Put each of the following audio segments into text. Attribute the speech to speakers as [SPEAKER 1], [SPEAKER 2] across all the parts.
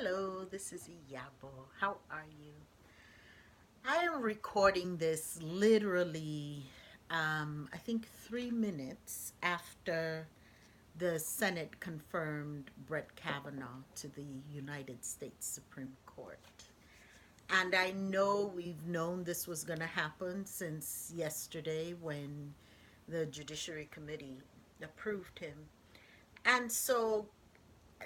[SPEAKER 1] Hello, this is Iyabo. How are you? I am recording this literally, I think 3 minutes after the Senate confirmed Brett Kavanaugh to the United States Supreme Court. And I know we've known this was going to happen since yesterday when the Judiciary Committee approved him. And so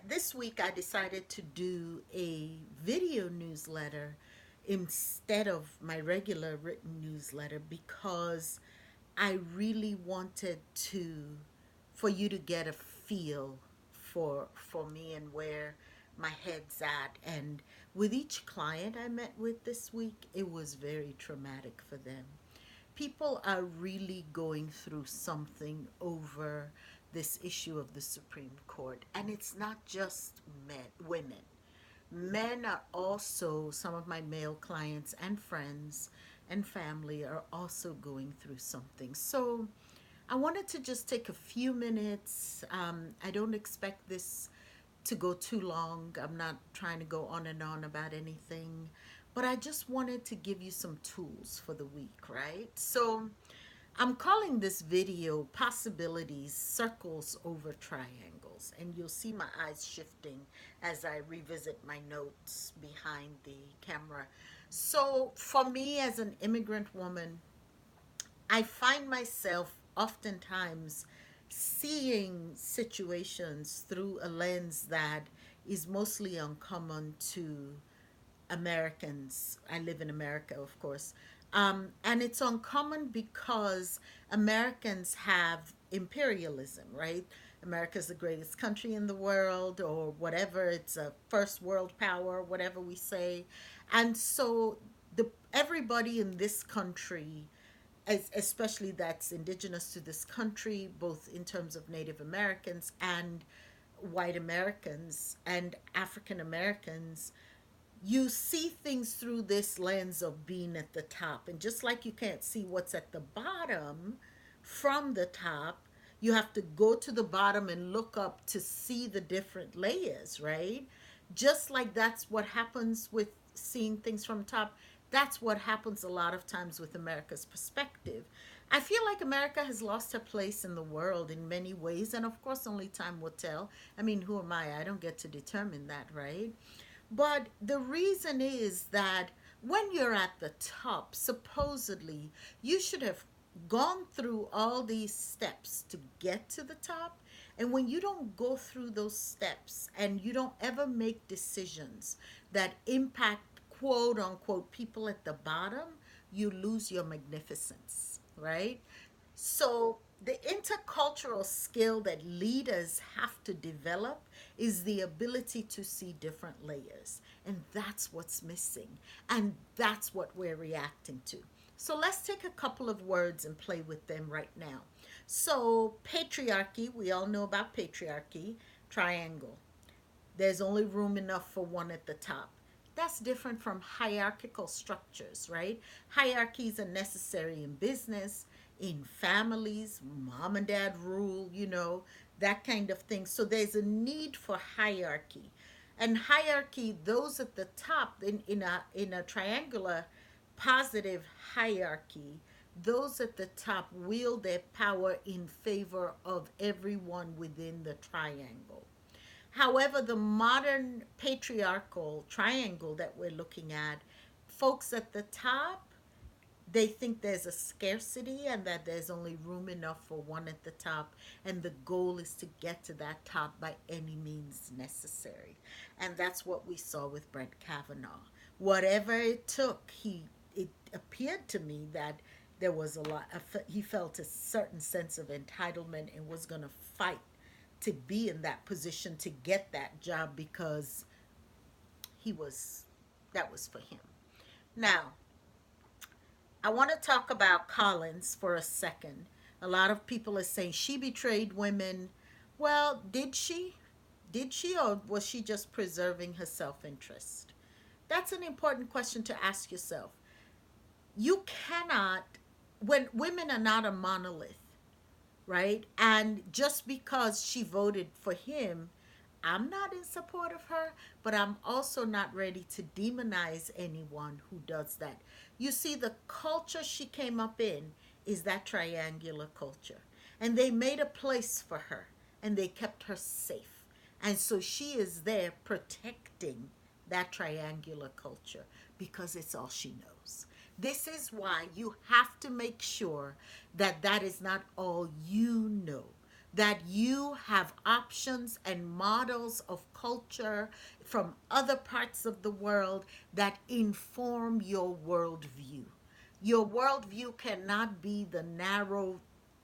[SPEAKER 1] this week I decided to do a video newsletter instead of my regular written newsletter because I really wanted to for you to get a feel for me and where my head's at. And with each client I met with this week, it was very traumatic for them. People are really going through something over this issue of the Supreme Court. And it's not just women. Men are also, some of my male clients and friends and family are also going through something. So I wanted to just take a few minutes. I don't expect this to go too long. I'm not trying to go on and on about anything, but I just wanted to give you some tools for the week, right? So I'm calling this video Possibilities Circles Over Triangles, and you'll see my eyes shifting as I revisit my notes behind the camera. So, for me as an immigrant woman, I find myself oftentimes seeing situations through a lens that is mostly uncommon to Americans. I live in America, of course. And it's uncommon because Americans have imperialism, right? America's the greatest country in the world, or whatever. It's a first world power, whatever we say. And so everybody in this country, especially that's indigenous to this country, both in terms of Native Americans and white Americans and African Americans, you see things through this lens of being at the top. And just like you can't see what's at the bottom from the top, you have to go to the bottom and look up to see the different layers, right? Just like that's what happens with seeing things from top. That's what happens a lot of times with America's perspective. I feel like America has lost her place in the world in many ways, and of course, only time will tell. I mean, who am I? I don't get to determine that, right? But the reason is that when you're at the top, supposedly, you should have gone through all these steps to get to the top. And when you don't go through those steps and you don't ever make decisions that impact quote unquote people at the bottom, you lose your magnificence, right? So, the intercultural skill that leaders have to develop is the ability to see different layers. And that's what's missing. And that's what we're reacting to. So, let's take a couple of words and play with them right now. So, patriarchy, we all know about patriarchy, triangle. There's only room enough for one at the top. That's different from hierarchical structures, right? Hierarchies are necessary in business, in families, mom and dad rule, that kind of thing. So there's a need for hierarchy. And hierarchy, those at the top in a triangular positive hierarchy, those at the top wield their power in favor of everyone within the triangle. However, the modern patriarchal triangle that we're looking at, folks at the top, they think there's a scarcity and that there's only room enough for one at the top, and the goal is to get to that top by any means necessary. And that's what we saw with Brett Kavanaugh. Whatever it took, it appeared to me that there was a lot he felt a certain sense of entitlement and was going to fight to be in that position to get that job because he was that was for him. Now, I want to talk about Collins for a second. A lot of people are saying she betrayed women. Well, did she? Did she, or was she just preserving her self interest? That's an important question to ask yourself. You cannot, when women are not a monolith, right? And just because she voted for him, I'm not in support of her, but I'm also not ready to demonize anyone who does that. You see, the culture she came up in is that triangular culture. And they made a place for her and they kept her safe. And so she is there protecting that triangular culture because it's all she knows. This is why you have to make sure that that is not all you know, that you have options and models of culture from other parts of the world that inform your worldview. Your worldview cannot be the narrow,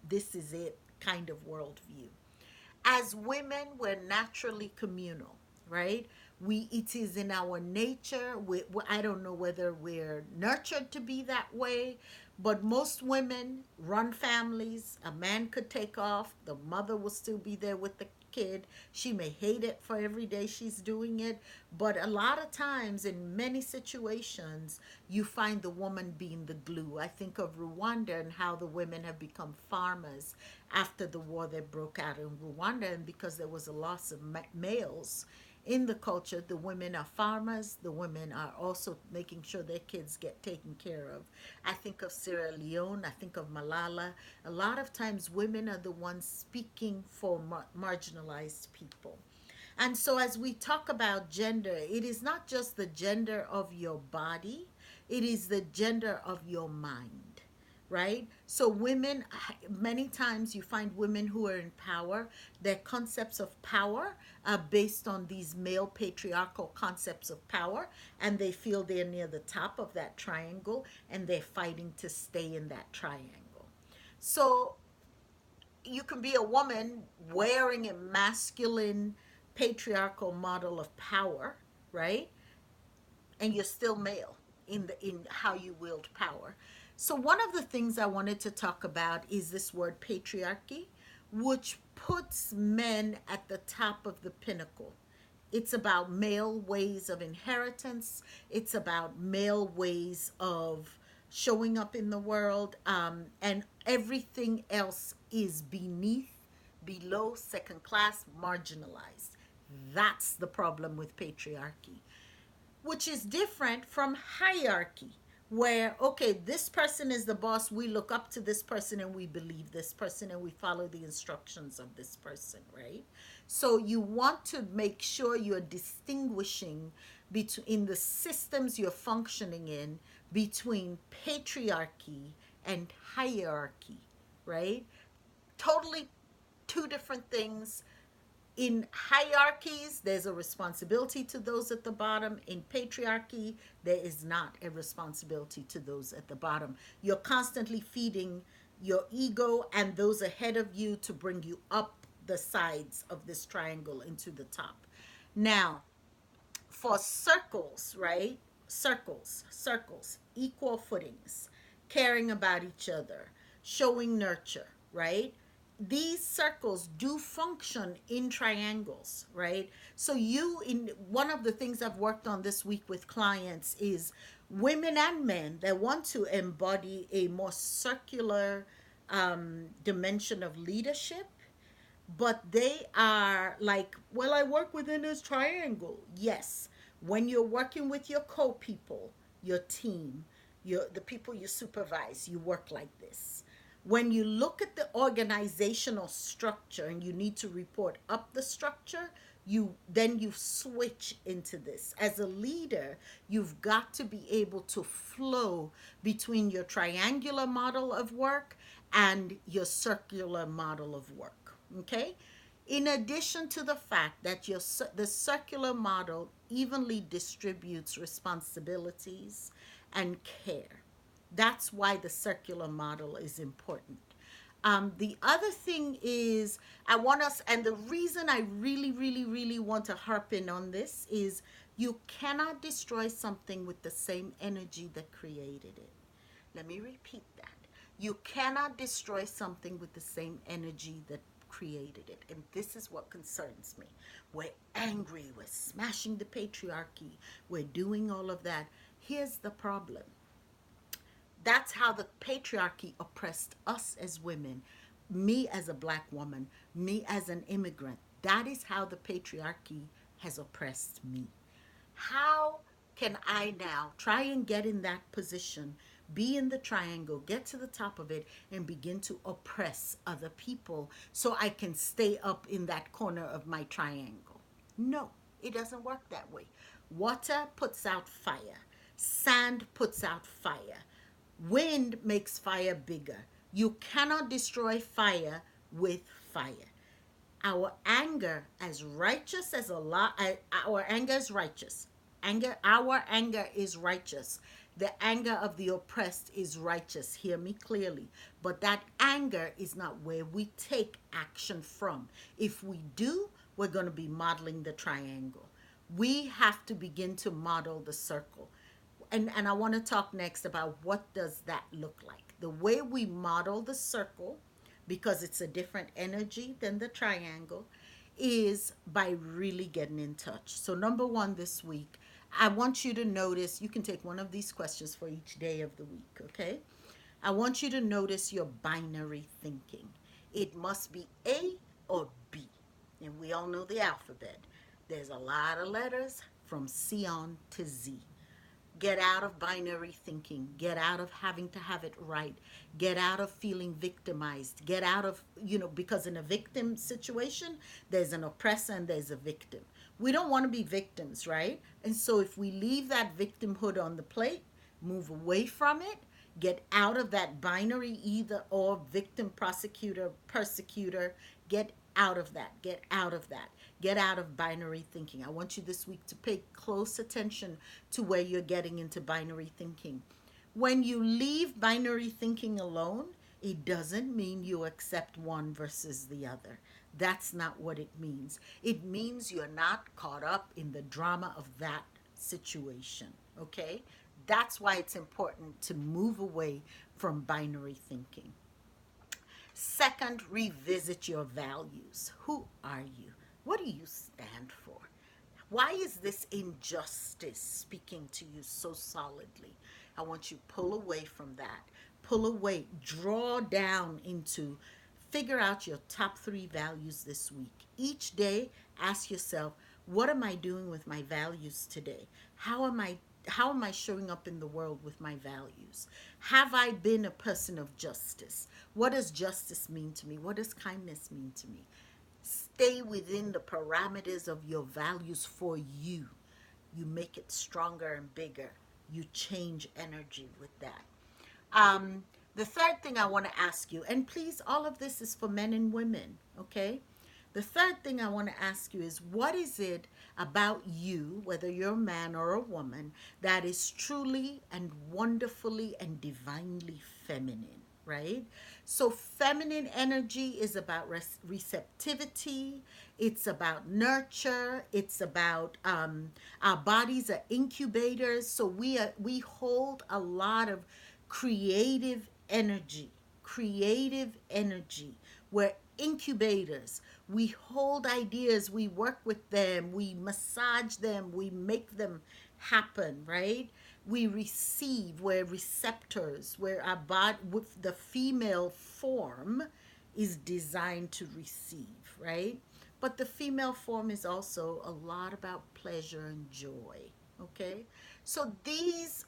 [SPEAKER 1] this is it kind of worldview. As women, we're naturally communal, right? It is in our nature. I don't know whether we're nurtured to be that way, but most women run families. A man could take off, the mother will still be there with the kid. She may hate it for every day she's doing it, but a lot of times in many situations you find the woman being the glue. I think of Rwanda and how the women have become farmers after the war that broke out in Rwanda, and because there was a loss of males in the culture, the women are farmers, the women are also making sure their kids get taken care of. I think of Sierra Leone, I think of Malala. A lot of times women are the ones speaking for marginalized people. And so, as we talk about gender, it is not just the gender of your body, it is the gender of your mind, right? So, women, many times you find women who are in power, their concepts of power are based on these male patriarchal concepts of power, and they feel they're near the top of that triangle and they're fighting to stay in that triangle. So, you can be a woman wearing a masculine patriarchal model of power, right? And you're still male in how you wield power. So one of the things I wanted to talk about is this word patriarchy, which puts men at the top of the pinnacle. It's about male ways of inheritance. It's about male ways of showing up in the world, and everything else is beneath, below, second class, marginalized. That's the problem with patriarchy, which is different from hierarchy, where, okay, this person is the boss, we look up to this person and we believe this person and we follow the instructions of this person, right? So you want to make sure you're distinguishing between the systems you're functioning in between patriarchy and hierarchy, right? Totally two different things. In hierarchies, there's a responsibility to those at the bottom. In patriarchy, there is not a responsibility to those at the bottom. You're constantly feeding your ego and those ahead of you to bring you up the sides of this triangle into the top. Now, for circles, right? Circles, equal footings, caring about each other, showing nurture, right? These circles do function in triangles, right? So in one of the things I've worked on this week with clients is women and men that want to embody a more circular dimension of leadership, but they are like, well, I work within this triangle. Yes, when you're working with your co-people, your team, the people you supervise, you work like this. When you look at the organizational structure and you need to report up the structure, you switch into this. As a leader, you've got to be able to flow between your triangular model of work and your circular model of work. Okay? In addition to the fact that the circular model evenly distributes responsibilities and care. That's why the circular model is important. The other thing is, I want us, and the reason I really, really, really want to harp in on this is you cannot destroy something with the same energy that created it. Let me repeat that. You cannot destroy something with the same energy that created it. And this is what concerns me. We're angry, we're smashing the patriarchy, we're doing all of that. Here's the problem. That's how the patriarchy oppressed us as women, me as a black woman, me as an immigrant. That is how the patriarchy has oppressed me. How can I now try and get in that position, be in the triangle, get to the top of it, and begin to oppress other people so I can stay up in that corner of my triangle? No, it doesn't work that way. Water puts out fire, sand puts out fire, wind makes fire bigger. You cannot destroy fire with fire. Our anger, as righteous as a lot, our anger is righteous. Our anger is righteous. The anger of the oppressed is righteous. Hear me clearly. But that anger is not where we take action from. If we do, we're going to be modeling the triangle. We have to begin to model the circle. And I want to talk next about what does that look like. The way we model the circle, because it's a different energy than the triangle, is by really getting in touch. So number one this week, I want you to notice, you can take one of these questions for each day of the week, okay? I want you to notice your binary thinking. It must be A or B. And we all know the alphabet. There's a lot of letters from C on to Z. Get out of binary thinking. Get out of having to have it right. Get out of feeling victimized. Get out of, because in a victim situation, there's an oppressor and there's a victim. We don't want to be victims, right? And so if we leave that victimhood on the plate, move away from it, get out of that binary either or victim, prosecutor, persecutor, get out of that. Get out of that. Get out of binary thinking. I want you this week to pay close attention to where you're getting into binary thinking. When you leave binary thinking alone, it doesn't mean you accept one versus the other. That's not what it means. It means you're not caught up in the drama of that situation, okay? That's why it's important to move away from binary thinking. Second, revisit your values. Who are you? What do you stand for? Why is this injustice speaking to you so solidly? I want you to pull away from that. Pull away, draw down into, figure out your top three values this week. Each day, ask yourself, what am I doing with my values today? How am I showing up in the world with my values? Have I been a person of justice? What does justice mean to me? What does kindness mean to me? Stay within the parameters of your values for you. You make it stronger and bigger. You change energy with that. The third thing I want to ask you, and please, all of this is for men and women, okay? The third thing I want to ask you is, what is it about you, whether you're a man or a woman, that is truly and wonderfully and divinely feminine, right? So feminine energy is about receptivity. It's about nurture. It's about our bodies are incubators. So we hold a lot of creative energy. Creative energy. We're incubators. We hold ideas. We work with them. We massage them. We make them happen, right? We receive. We're receptors. Where our body, with the female form, is designed to receive, right? But the female form is also a lot about pleasure and joy, okay? So these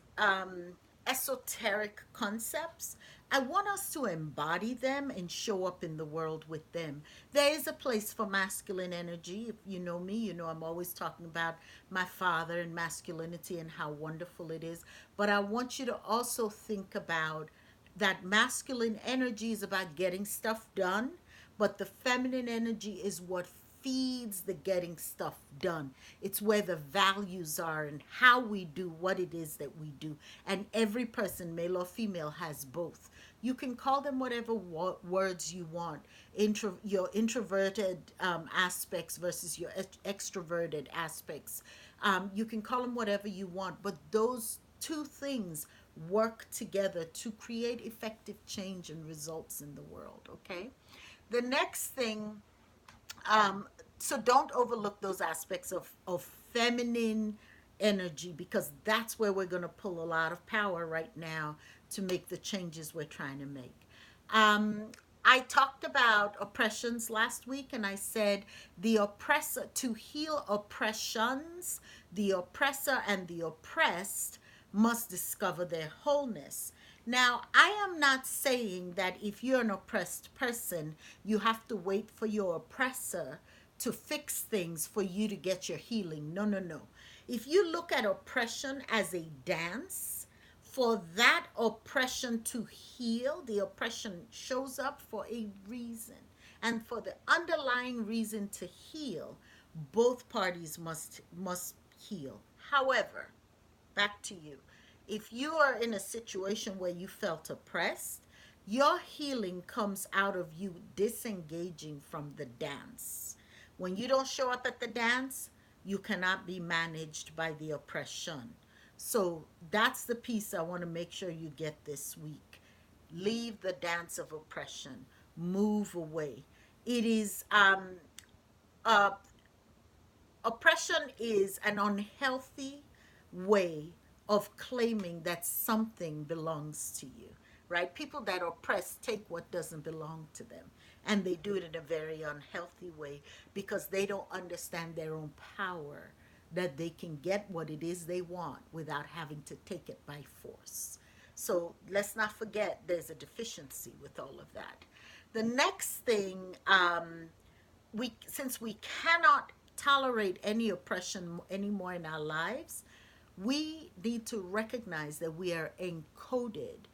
[SPEAKER 1] esoteric concepts, I want us to embody them and show up in the world with them. There is a place for masculine energy. If you know me, you know I'm always talking about my father and masculinity and how wonderful it is. But I want you to also think about that masculine energy is about getting stuff done, but the feminine energy is what feeds the getting stuff done. It's where the values are and how we do what it is that we do. And every person, male or female, has both. You can call them whatever words you want. Your introverted aspects versus your extroverted aspects. You can call them whatever you want, but those two things work together to create effective change and results in the world, okay? The next thing, so don't overlook those aspects of feminine energy, because that's where we're going to pull a lot of power right now to make the changes we're trying to make. I talked about oppressions last week, and I said the oppressor, to heal oppressions, the oppressor and the oppressed must discover their wholeness. Now, I am not saying that if you're an oppressed person, you have to wait for your oppressor to fix things for you to get your healing. No, no, no. If you look at oppression as a dance, for that oppression to heal, the oppression shows up for a reason. And for the underlying reason to heal, both parties must heal. However, back to you. If you are in a situation where you felt oppressed, your healing comes out of you disengaging from the dance. When you don't show up at the dance, you cannot be managed by the oppression. So that's the piece I want to make sure you get this week. Leave the dance of oppression, move away. It is uh, oppression is an unhealthy way of claiming that something belongs to you, right? People that oppress take what doesn't belong to them, and they do it in a very unhealthy way because they don't understand their own power, that they can get what it is they want without having to take it by force. So let's not forget there's a deficiency with all of that. The next thing, we since we cannot tolerate any oppression anymore in our lives, we need to recognize that we are encoded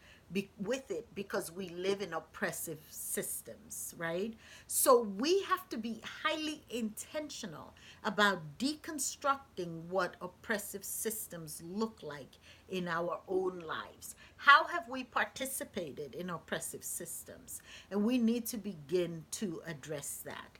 [SPEAKER 1] with it because we live in oppressive systems, right? So we have to be highly intentional about deconstructing what oppressive systems look like in our own lives. How have we participated in oppressive systems? And we need to begin to address that.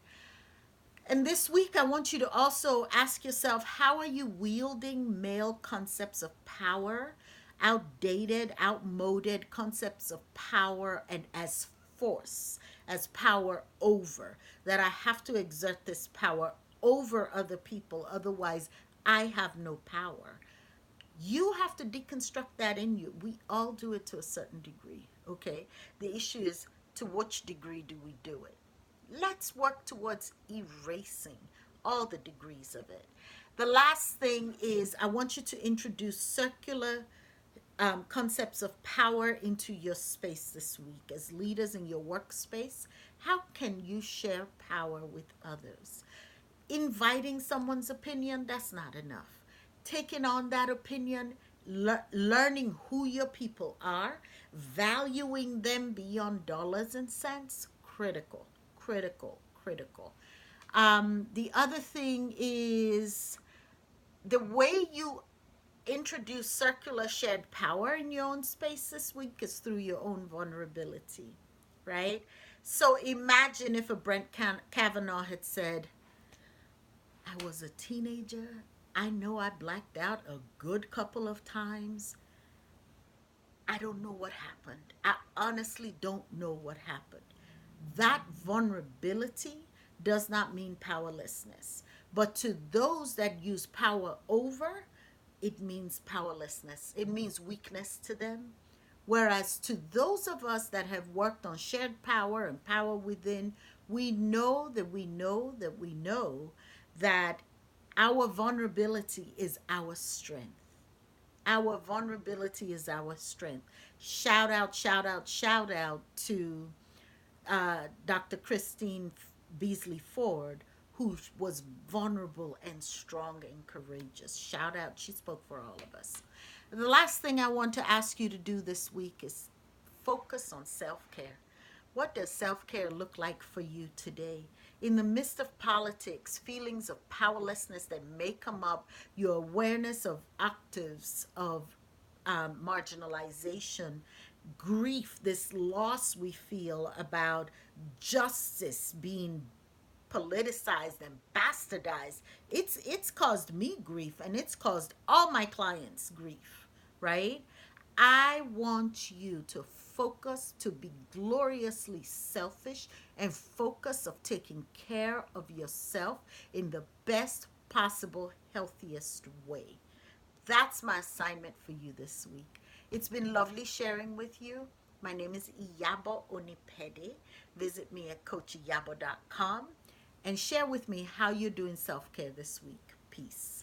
[SPEAKER 1] And this week, I want you to also ask yourself, how are you wielding male concepts of power, outdated, outmoded concepts of power, and as force, as power over, that I have to exert this power over other people, otherwise, I have no power. You have to deconstruct that in you. We all do it to a certain degree, okay? The issue is, to which degree do we do it? Let's work towards erasing all the degrees of it. The last thing is, I want you to introduce circular concepts of power into your space this week. As leaders in your workspace, how can you share power with others? Inviting someone's opinion, that's not enough. Taking on that opinion, learning who your people are, valuing them beyond dollars and cents, critical, critical, critical. The other thing is the way you introduce circular shared power in your own space this week is through your own vulnerability, right? So imagine if a Brent Kavanaugh had said, I was a teenager. I know I blacked out a good couple of times. I don't know what happened. I honestly don't know what happened. That vulnerability does not mean powerlessness. But to those that use power over, it means powerlessness. It means weakness to them. Whereas to those of us that have worked on shared power and power within, we know that we know that we know that our vulnerability is our strength. Our vulnerability is our strength. Shout out, shout out, shout out to Dr. Christine Beasley Ford, who was vulnerable and strong and courageous. Shout out, she spoke for all of us. The last thing I want to ask you to do this week is focus on self care. What does self care look like for you today? In the midst of politics, feelings of powerlessness that may come up, your awareness of octaves of marginalization, grief, this loss we feel about justice being politicized and bastardized. It's caused me grief, and it's caused all my clients grief, right? I want you to focus, to be gloriously selfish and focus of taking care of yourself in the best possible, healthiest way. That's my assignment for you this week. It's been lovely sharing with you. My name is Iyabo Onipede. Visit me at coachiyabo.com and share with me how you're doing self care this week. Peace.